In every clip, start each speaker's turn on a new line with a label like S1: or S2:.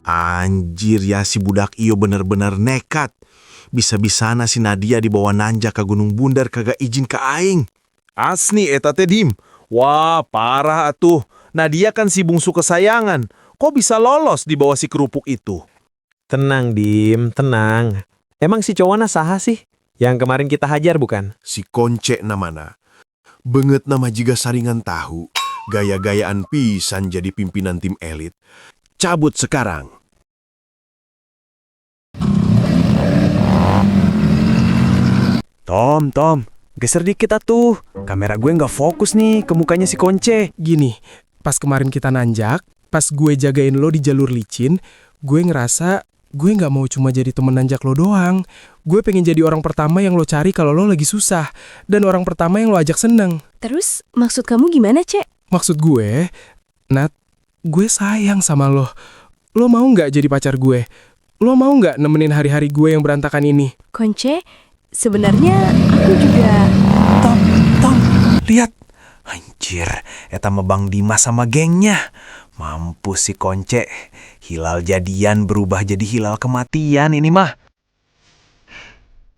S1: Anjir ya, si budak iyo bener-bener nekat. Bisa-bisana si Nadia dibawa nanjak ke Gunung Bundar kagak izin ke aing. Asni eta teh Dim. Wah, parah atuh. Nadia kan si bungsu kesayangan. Kok bisa lolos di bawah si kerupuk itu?
S2: Tenang, Dim, tenang. Emang si cowoknya saha sih? Yang kemarin kita hajar bukan?
S1: Si Konce namana. Banget nama jiga saringan tahu. Gaya-gayaan pisan jadi pimpinan tim elit. Cabut sekarang.
S3: Tom, geser dikit atuh. Kamera gue nggak fokus nih ke mukanya si Konce.
S4: Gini, pas kemarin kita nanjak, pas gue jagain lo di jalur licin, gue ngerasa gue nggak mau cuma jadi temen nanjak lo doang. Gue pengen jadi orang pertama yang lo cari kalau lo lagi susah, dan orang pertama yang lo ajak seneng.
S5: Terus, maksud kamu gimana, Cek?
S4: Maksud gue, Nat, gue sayang sama lo. Lo mau nggak jadi pacar gue? Lo mau nggak nemenin hari-hari gue yang berantakan ini?
S5: Konce, sebenarnya aku juga...
S3: Tom, lihat. Anjir, eta mah Bang Dimas sama gengnya. Mampus si Konce. Hilal jadian berubah jadi hilal kematian ini mah.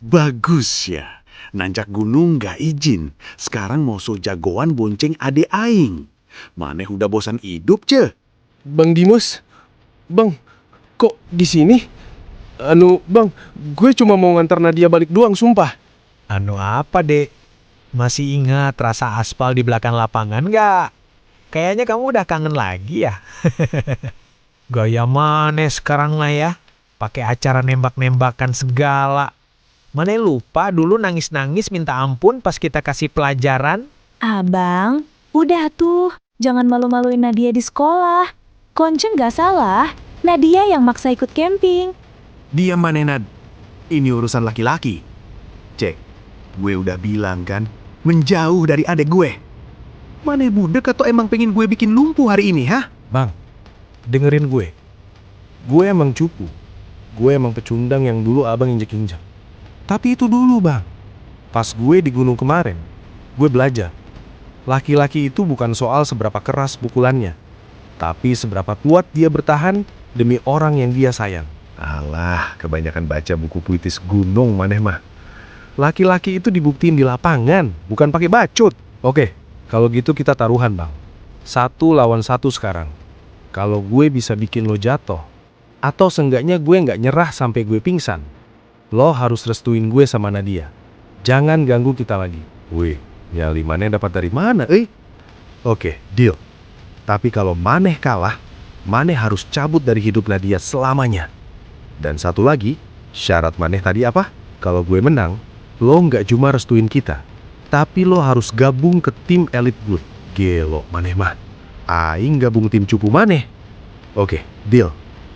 S6: Bagus ya. Nanjak gunung gak izin. Sekarang mau so jagoan bonceng ade aing. Maneh udah bosan hidup, ce?
S4: Bang Dimas, Bang, kok di sini? Bang, gue cuma mau ngantar Nadia balik doang, sumpah.
S2: Anu apa, Dek? Masih ingat rasa aspal di belakang lapangan nggak? Kayaknya kamu udah kangen lagi ya? Gaya mana sekarang lah ya? Pakai acara nembak-nembakan segala. Mana lupa dulu nangis-nangis minta ampun pas kita kasih pelajaran?
S7: Abang, udah tuh. Jangan malu-maluin Nadia di sekolah. Konce nggak salah. Nadia yang maksa ikut camping.
S6: Diam maneh, Nad. Ini urusan laki-laki. Cek, gue udah bilang kan, menjauh dari adek gue. Maneh budek atau emang pengen gue bikin lumpuh hari ini, ha?
S4: Bang, dengerin gue. Gue emang cupu. Gue emang pecundang yang dulu abang injek-injek. Tapi itu dulu, Bang. Pas gue di gunung kemarin, gue belajar. Laki-laki itu bukan soal seberapa keras pukulannya, tapi seberapa kuat dia bertahan demi orang yang dia sayang.
S6: Alah, kebanyakan baca buku puitis gunung maneh mah.
S4: Laki-laki itu dibuktiin di lapangan, bukan pakai bacot. Oke, kalau gitu kita taruhan, Bang. 1 lawan 1 sekarang. Kalau gue bisa bikin lo jatuh, atau seenggaknya gue nggak nyerah sampai gue pingsan, lo harus restuin gue sama Nadia. Jangan ganggu kita lagi.
S6: Wih, nyali maneh dapat dari mana, Oke, deal. Tapi kalau maneh kalah, maneh harus cabut dari hidup Nadia selamanya. Dan satu lagi, syarat maneh tadi apa? Kalau gue menang, lo nggak cuma restuin kita, tapi lo harus gabung ke tim elit gue. Gelo maneh mah. Aing gabung tim cupu maneh. Oke, deal.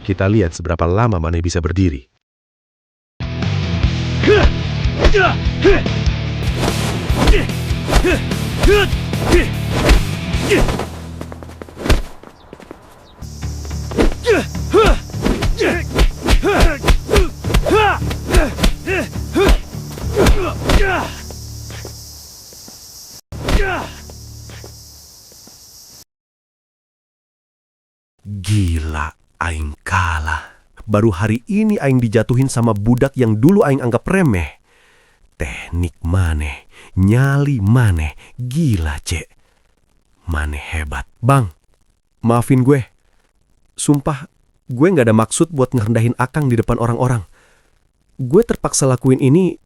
S6: Kita lihat seberapa lama maneh bisa berdiri.
S1: Gila, aing kalah. Baru hari ini aing dijatuhin sama budak yang dulu aing anggap remeh. Teknik maneh, nyali maneh, gila cek. Maneh hebat. Bang, maafin gue. Sumpah, gue gak ada maksud buat ngerendahin Akang di depan orang-orang. Gue terpaksa lakuin ini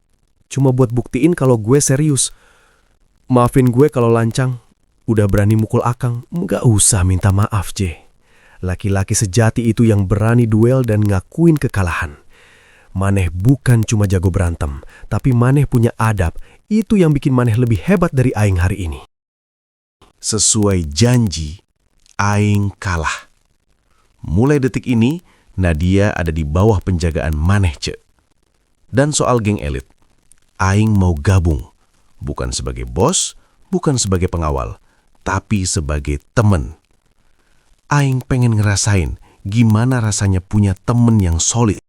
S1: cuma buat buktiin kalau gue serius. Maafin gue kalau lancang, udah berani mukul Akang. Gak usah minta maaf, C. Laki-laki sejati itu yang berani duel dan ngakuin kekalahan. Maneh bukan cuma jago berantem, tapi maneh punya adab. Itu yang bikin maneh lebih hebat dari aing hari ini. Sesuai janji, aing kalah. Mulai detik ini, Nadia ada di bawah penjagaan maneh, Ce. Dan soal geng elit, aing mau gabung. Bukan sebagai bos, bukan sebagai pengawal, tapi sebagai temen. Aing pengen ngerasain gimana rasanya punya temen yang solid.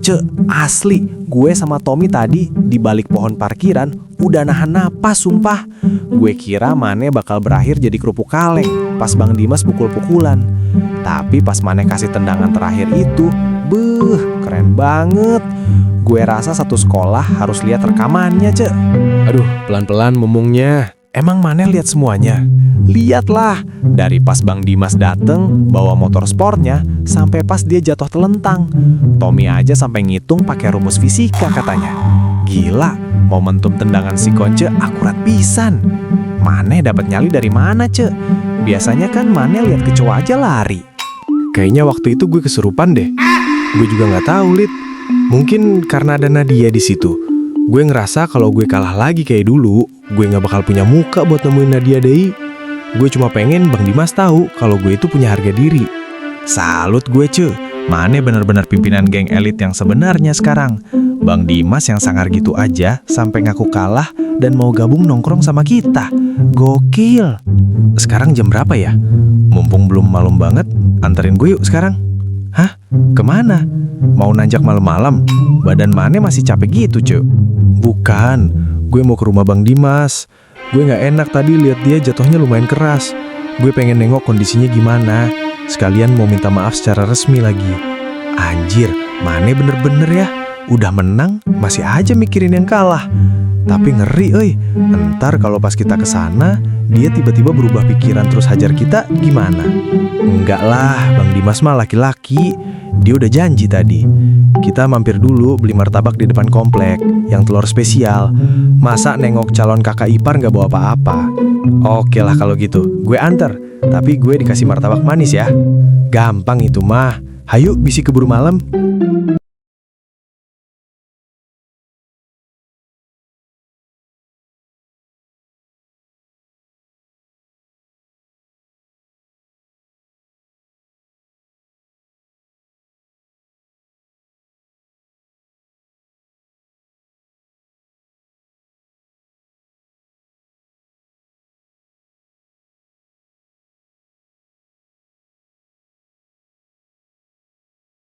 S3: Cek, asli, gue sama Tommy tadi di balik pohon parkiran udah nahan napas sumpah. Gue kira Mane bakal berakhir jadi kerupuk kaleng pas Bang Dimas pukul-pukulan. Tapi pas Mane kasih tendangan terakhir itu, keren banget. Gue rasa satu sekolah harus lihat rekamannya, Cek.
S6: Aduh, pelan-pelan ngomongnya.
S3: Emang Mane lihat semuanya? Lihatlah, dari pas Bang Dimas dateng bawa motor sportnya sampai pas dia jatuh telentang. Tommy aja sampai ngitung pakai rumus fisika katanya. Gila, momentum tendangan si Konce akurat pisan. Mane dapat nyali dari mana, Cek? Biasanya kan Mane lihat kecoa aja lari.
S6: Kayaknya waktu itu gue kesurupan deh. Gue juga nggak tahu, Lid. Mungkin karena ada Nadia di situ. Gue ngerasa kalau gue kalah lagi kayak dulu, gue nggak bakal punya muka buat nemuin Nadia deh. Gue cuma pengen Bang Dimas tahu kalau gue itu punya harga diri.
S3: Salut gue, Cu. Mane benar-benar pimpinan geng elit yang sebenarnya sekarang. Bang Dimas yang sangar gitu aja sampai ngaku kalah dan mau gabung nongkrong sama kita. Gokil. Sekarang jam berapa ya? Mumpung belum malam banget, anterin gue yuk sekarang. Hah? Kemana? Mau nanjak malam-malam? Badan Mane masih capek gitu, Cu.
S6: Bukan, gue mau ke rumah Bang Dimas. Gue nggak enak tadi lihat dia jatuhnya lumayan keras. Gue pengen nengok kondisinya gimana. Sekalian mau minta maaf secara resmi lagi.
S3: Anjir, Mane bener-bener ya. Udah menang, masih aja mikirin yang kalah. Tapi ngeri, euy. Entar kalau pas kita kesana, dia tiba-tiba berubah pikiran terus hajar kita, gimana? Enggak lah, Bang Dimas mah laki-laki. Dia udah janji tadi. Kita mampir dulu beli martabak di depan komplek, yang telur spesial. Masa nengok calon kakak ipar nggak bawa apa-apa? Oke lah kalau gitu, gue anter. Tapi gue dikasih martabak manis ya. Gampang itu mah. Hayu, bisi keburu malam.